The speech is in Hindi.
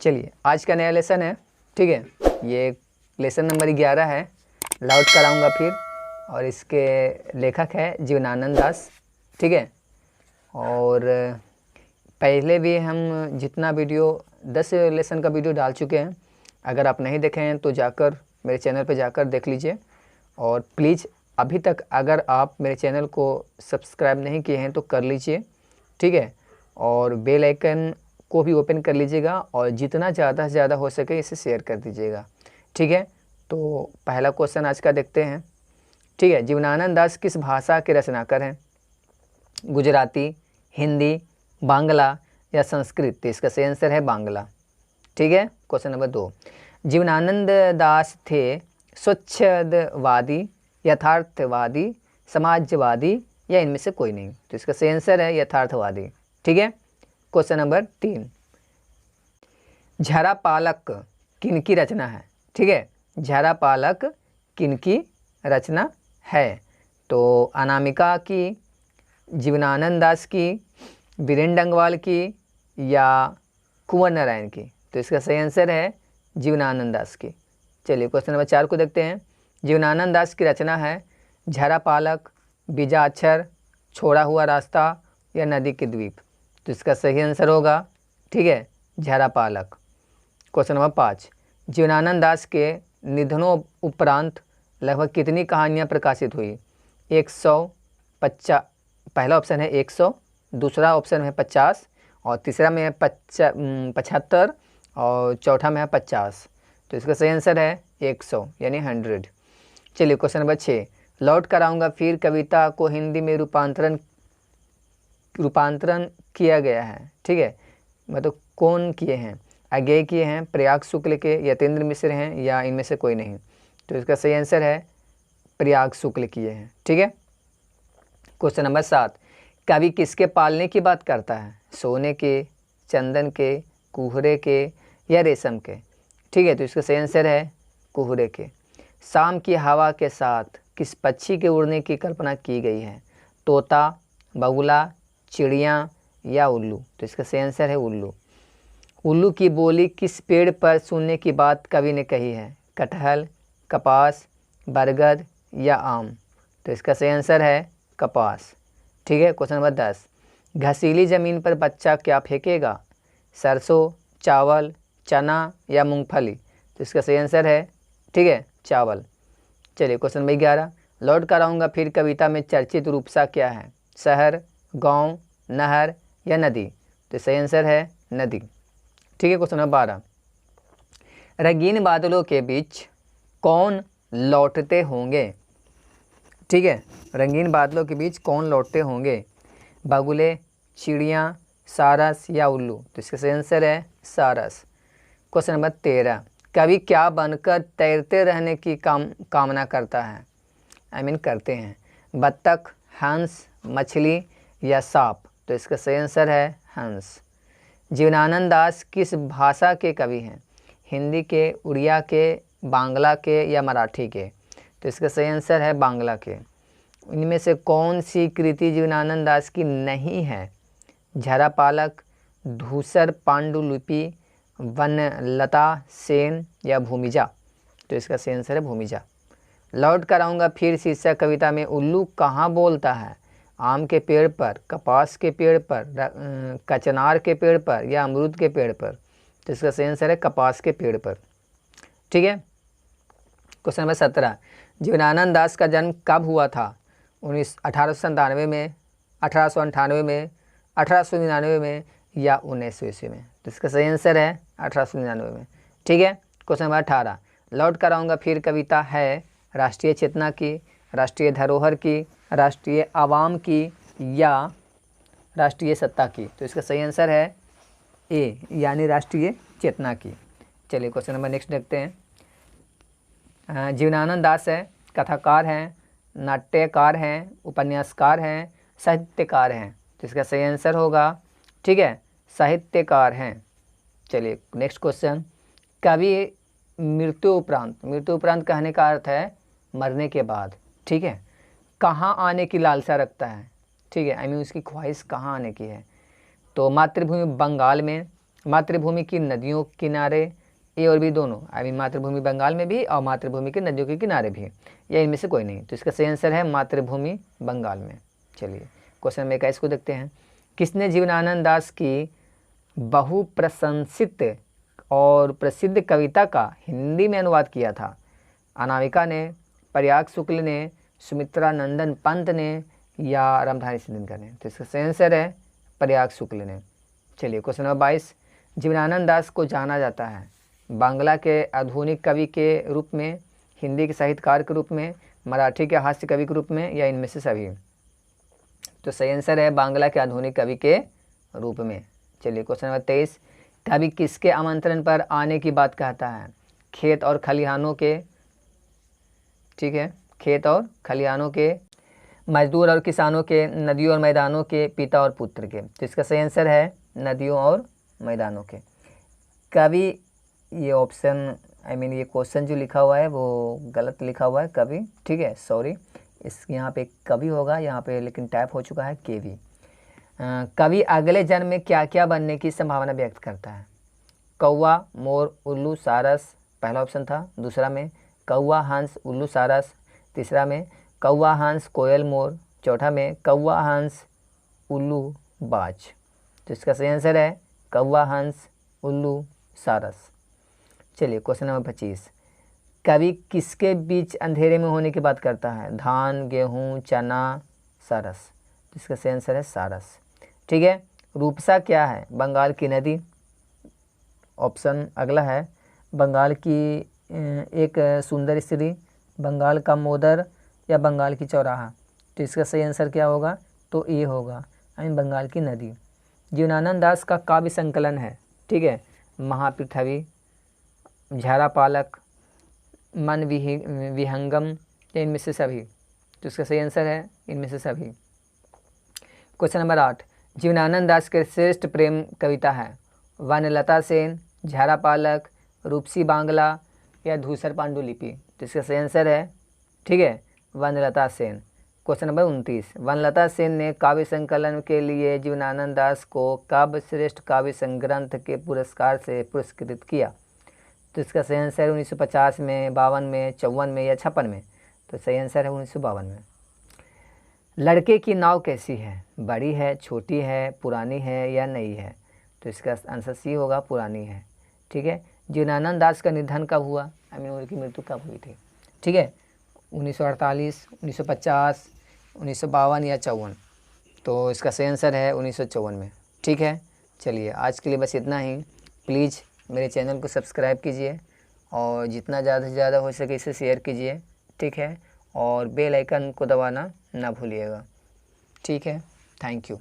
चलिए आज का नया लेसन है, ठीक है। ये लेसन नंबर 11 है। लाउड कराऊंगा फिर, और इसके लेखक है जीवनानंद दास, ठीक है। और पहले भी हम जितना वीडियो 10 लेसन का वीडियो डाल चुके हैं। अगर आप नहीं देखे हैं तो जाकर मेरे चैनल पर जाकर देख लीजिए। और प्लीज़ अभी तक अगर आप मेरे चैनल को सब्सक्राइब नहीं किए हैं तो कर लीजिए, ठीक है। और बेल आइकन को भी ओपन कर लीजिएगा और जितना ज़्यादा से ज़्यादा हो सके इसे शेयर कर दीजिएगा, ठीक है। तो पहला क्वेश्चन आज का देखते हैं, ठीक है। जीवनानंद दास किस भाषा के रचनाकार हैं? गुजराती, हिंदी, बांग्ला या संस्कृत? तो इसका सही आंसर है बांग्ला, ठीक है। क्वेश्चन नंबर 2, जीवनानंद दास थे स्वच्छंदवादी, यथार्थवादी, समाजवादी या इनमें से कोई नहीं? तो इसका सही आंसर है यथार्थवादी, ठीक है। क्वेश्चन नंबर 3, झरापालक किनकी रचना है? ठीक है, झरापालक किनकी रचना है? तो अनामिका की, जीवनानंद दास की, वीरेंद्र डंगवाल की या कुंवर नारायण की? तो इसका सही आंसर है जीवनानंद दास की। चलिए क्वेश्चन नंबर 4 को देखते हैं। जीवनानंद दास की रचना है झरापालक, बीजाक्षर, छोड़ा हुआ रास्ता या नदी के द्वीप? तो इसका सही आंसर होगा, ठीक है, झरापालक। क्वेश्चन नंबर 5, जीवनानंद दास के निधनों उपरांत लगभग कितनी कहानियाँ प्रकाशित हुई? 150, पहला ऑप्शन है 100, दूसरा ऑप्शन है 50 और तीसरा में है 75 और चौथा में है 50। तो इसका सही आंसर है 100 यानी 100। चलिए क्वेश्चन नंबर 6, लौट कर आऊँगा फिर कविता को हिंदी में रूपांतरण किया गया है, ठीक है। मतलब कौन किए हैं? अज्ञेय किए हैं, प्रयाग शुक्ल के, यतेंद्र मिश्र हैं या इनमें से कोई नहीं? तो इसका सही आंसर है प्रयाग शुक्ल किए हैं, ठीक है। क्वेश्चन नंबर 7, कवि किसके पालने की बात करता है? सोने के, चंदन के, कुहरे के या रेशम के? ठीक है, तो इसका सही आंसर है कुहरे के। शाम की हवा के साथ किस पक्षी के उड़ने की कल्पना की गई है? तोता, बगुला, चिड़िया या उल्लू? तो इसका सही आंसर है उल्लू। उल्लू की बोली किस पेड़ पर सुनने की बात कवि ने कही है? कटहल, कपास, बरगद या आम? तो इसका सही आंसर है कपास, ठीक है। क्वेश्चन नंबर 10, घसीली ज़मीन पर बच्चा क्या फेंकेगा? सरसों, चावल, चना या मूंगफली? तो इसका सही आंसर है, ठीक है, चावल। चलिए क्वेश्चन नंबर 11, लौट कर आऊँगा फिर कविता में चर्चित रूपसा क्या है? शहर, गांव, नहर या नदी? तो सही आंसर है नदी, ठीक है। क्वेश्चन नंबर 12, रंगीन बादलों के बीच कौन लौटते होंगे? ठीक है, रंगीन बादलों के बीच कौन लौटते होंगे? बगुले, चिड़िया, सारस या उल्लू? तो इसका सही आंसर है सारस। क्वेश्चन नंबर 13, कवि क्या बनकर तैरते रहने की कामना करता है? करते हैं। बत्तख, हंस, मछली या सांप? तो इसका सही आंसर है हंस। जीवनानंद दास किस भाषा के कवि हैं? हिंदी के, उड़िया के, बांग्ला के या मराठी के? तो इसका सही आंसर है बांग्ला के। इनमें से कौन सी कृति जीवनानंद दास की नहीं है? झरापालक, धूसर पांडुलिपि, वनलता सेन या भूमिजा? तो इसका सही आंसर है भूमिजा। लौट कर आऊँगा फिर शीर्षक कविता में उल्लू कहाँ बोलता है? आम के पेड़ पर, कपास के पेड़ पर, कचनार के पेड़ पर या अमरूद के पेड़ पर? तो इसका सही आंसर है कपास के पेड़ पर, ठीक है। क्वेश्चन नंबर 17, जीवनानंद दास का जन्म कब हुआ था? 1897 में, 1898 में, 1899 में या 1900 ईस्वी में? तो इसका सही आंसर है 1899 में, ठीक है। क्वेश्चन नंबर 18, लौट कर आऊँगा फिर कविता है राष्ट्रीय चेतना की, राष्ट्रीय धरोहर की, राष्ट्रीय आवाम की या राष्ट्रीय सत्ता की? तो इसका सही आंसर है ए यानी राष्ट्रीय चेतना की। चलिए क्वेश्चन नंबर नेक्स्ट देखते हैं। जीवनानंद दास है कथाकार हैं, नाट्यकार हैं, उपन्यासकार हैं, साहित्यकार हैं? तो इसका सही आंसर होगा, ठीक है, साहित्यकार हैं। चलिए नेक्स्ट क्वेश्चन, कवि मृत्यु उपरांत कहने का अर्थ है मरने के बाद, ठीक है, कहाँ आने की लालसा रखता है? ठीक है, उसकी ख्वाहिश कहाँ आने की है? तो मातृभूमि बंगाल में, मातृभूमि की नदियों के किनारे, ए और बी दोनों, आई मीन मातृभूमि बंगाल में भी और मातृभूमि के नदियों के किनारे भी, या इनमें से कोई नहीं। तो इसका सही आंसर है मातृभूमि बंगाल में। चलिए क्वेश्चन नंबर 21 को देखते हैं। किसने जीवनानंद दास की बहुप्रशंसित और प्रसिद्ध कविता का हिंदी में अनुवाद किया था? अनामिका ने, प्रयाग शुक्ल ने, सुमित्रा नंदन पंत ने, या रामधारी सिंधिया ने? तो इसका सही आंसर है प्रयाग शुक्ल ने। चलिए क्वेश्चन नंबर 22। जीवनानंद दास को जाना जाता है बांग्ला के आधुनिक कवि के रूप में, हिंदी के साहित्यकार के रूप में, मराठी के हास्य कवि के रूप में, या इनमें से सभी? तो सही आंसर है बांग्ला के आधुनिक कवि के रूप में। चलिए क्वेश्चन नंबर 23। कवि किसके आमंत्रण पर आने की बात कहता है? खेत और खलिहानों के, ठीक है, खेत और खलिहानों के, मजदूर और किसानों के, नदियों और मैदानों के, पिता और पुत्र के? तो इसका सही आंसर है नदियों और मैदानों के। कवि, ये ऑप्शन आई मीन ये क्वेश्चन जो लिखा हुआ है वो गलत लिखा हुआ है कवि, ठीक है, सॉरी। इस यहाँ पे कवि होगा यहाँ पे, लेकिन टाइप हो चुका है केवी। कवि अगले जन्म में क्या क्या बनने की संभावना व्यक्त करता है? कौवा, मोर, उल्लू, सारस, पहला ऑप्शन था। दूसरा में कौवा, हंस, उल्लू, सारस। तीसरा में कौवा, हंस, कोयल, मोर। चौथा में कौवा, हंस, उल्लू, बाज। तो इसका सही आंसर है कौवा, हंस, उल्लू, सारस। चलिए क्वेश्चन नंबर 25। कवि किसके बीच अंधेरे में होने की बात करता है? धान, गेहूँ, चना, सारस। तो इसका सही आंसर है सारस, ठीक है। रूपसा क्या है? बंगाल की नदी। ऑप्शन अगला है बंगाल की एक सुंदर स्त्री, बंगाल का मोदर, या बंगाल की चौराहा? तो इसका सही आंसर क्या होगा? तो ये होगा आई मीन बंगाल की नदी। जीवनानंद दास का काव्य संकलन है, ठीक है, महापृथ्वी, झारापालक, मन विहंगम, या इनमें से सभी? तो इसका सही आंसर है इनमें से सभी। Question number 8। जीवनानंद दास के श्रेष्ठ प्रेम कविता है? वनलता सेन, झारापालक, रूपसी बांग्ला, या धूसर पांडुलिपि? तो इसका सही आंसर है, ठीक है, वनलता सेन। Question number 29। वनलता सेन ने काव्य संकलन के लिए जीवनानंद दास को कब श्रेष्ठ काव्य संग्रंथ के पुरस्कार से पुरस्कृत किया? तो इसका सही आंसर है 1950 में, 52 में, 54 में, या 56 में? तो सही आंसर है 1952 में। लड़के की नाव कैसी है? बड़ी है, छोटी है, पुरानी है, या नई है? तो इसका आंसर सी होगा, पुरानी है, ठीक है। जीवनानंद दास का निधन कब हुआ? आई मीन उनकी मृत्यु कब हुई थी? ठीक है, 1948, 1950, 1952 या 54? तो इसका सही आंसर है 1954 में, ठीक है। चलिए आज के लिए बस इतना ही। प्लीज़ मेरे चैनल को सब्सक्राइब कीजिए और जितना ज़्यादा से ज़्यादा हो सके इसे शेयर कीजिए, ठीक है, और बेल आइकन को दबाना ना भूलिएगा, ठीक है। Thank you.